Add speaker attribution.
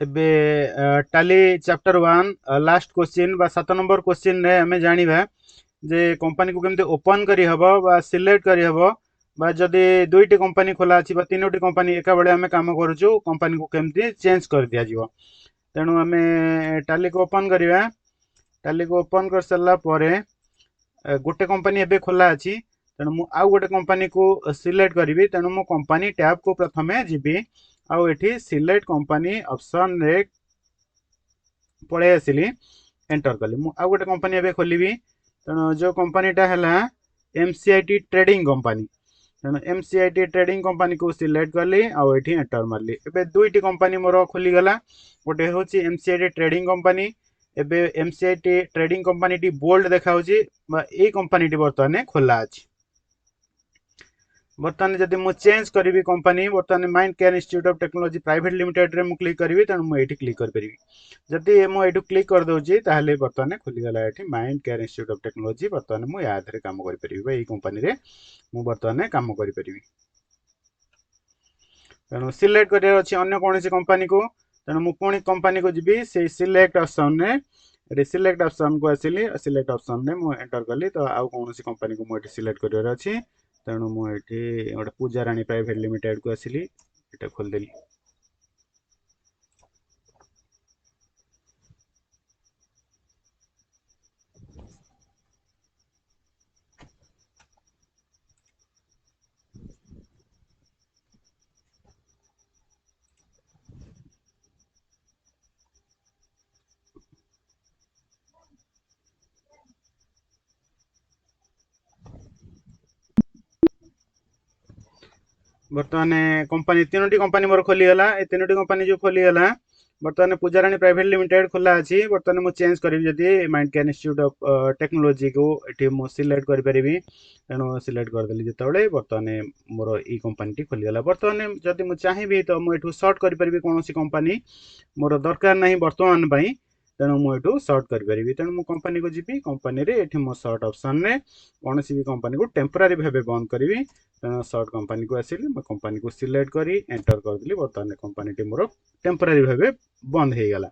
Speaker 1: एबे टाली chapter 1 last question बा 7 नंबर क्वेश्चन रे हमें जानिबा जे कंपनी को केमते ओपन करी हबो बा सिलेक्ट करी हबो बा जदी दुईटी कंपनी खोला अछि बा तीनोटी कंपनी एका बेले हमें काम करूछु कंपनी को केमते चेंज कर दिया जिवो तेणु हमें टाली को ओपन करिवा टाली को ओपन कर सरला परे गोटे कंपनी एबे खोला अछि तेणु मु आउ गोटे कंपनी को सिलेक्ट करिवि तेणु मु कंपनी टैब को प्रथमे जिबि आउ एठी सिलेक्ट कंपनी ऑप्शन रे पळे आसिली एंटर कली मु आउ गोटे कंपनी एबे खोलिबि तेणु जो कंपनी टा हला एमसीआईटी ट्रेडिंग कंपनी तेणु एमसीआईटी ट्रेडिंग कंपनी को सिलेक्ट कली आउ एठी एंटर मारली एबे दुईटी कंपनी मोर खोली गला गोटे होची एमसीआईटी ट्रेडिंग कंपनी एबे MCIT trading company T bold देखा होची बा ए कंपनी टी वर्तमाने खोला अछि बर्तमान जदि मु चेंज करिवि कंपनी बर्तमान mind care institute of technology private limited रे मु क्लिक करिवि तेणु मु एठी क्लिक कर परिवि जदि मु एठु क्लिक कर दोची ताहले बर्तमान खुली गला एठी mind care institute of technology बर्तमान मु या धरे काम करि परिवि बा ए कंपनी रे मु बर्तमान काम करि परिवि तेणु सिलेक्ट करिया अछि अन्य कोनोसी कंपनी को तेणु मु कोनी कंपनी को जिबि से सिलेक्ट ऑप्शन रे एठी सिलेक्ट ऑप्शन को आसिली सिलेक्ट ऑप्शन रे मु एंटर कली तो आउ कोनोसी कंपनी को मु एठी सिलेक्ट करिवार अछि तेणु मु एठी गोटे पूजा रानी प्राइवेट लिमिटेड को आसिली एटा खोल देली बर्तमान कंपनी तीनोटी कंपनी मोर खोली गला ए तीनोटी कंपनी जो खोली गला बर्तमान पूजारानी प्राइवेट लिमिटेड खोला अछि बर्तमान मु चेंज करिवि जदि mind care institute of technology को एठी मु सिलेक्ट करि परिबि तेणु सिलेक्ट कर देली जेतबेले बर्तमान मोर ई कंपनी टी खोली गला बर्तमान जदि मु चाहिबि तो मु एठु शॉर्ट करि परिबि कोनोसी कंपनी मोर दरकार नाही बर्तमान पई तेणु मु एठु शॉर्ट करि परिबि तेणु मु कंपनी को जिबि कंपनी रे एठी मो शॉर्ट ऑप्शन रे कोनोसी भी कंपनी को टेम्पररी भाबे बंद करिवि तेणु शॉर्ट कंपनी को आसिली मैं कंपनी को सिलेक्ट करी एंटर कर दिली बर्तमान कंपनी टी मोर टेम्पररी भाबे बंद हे गला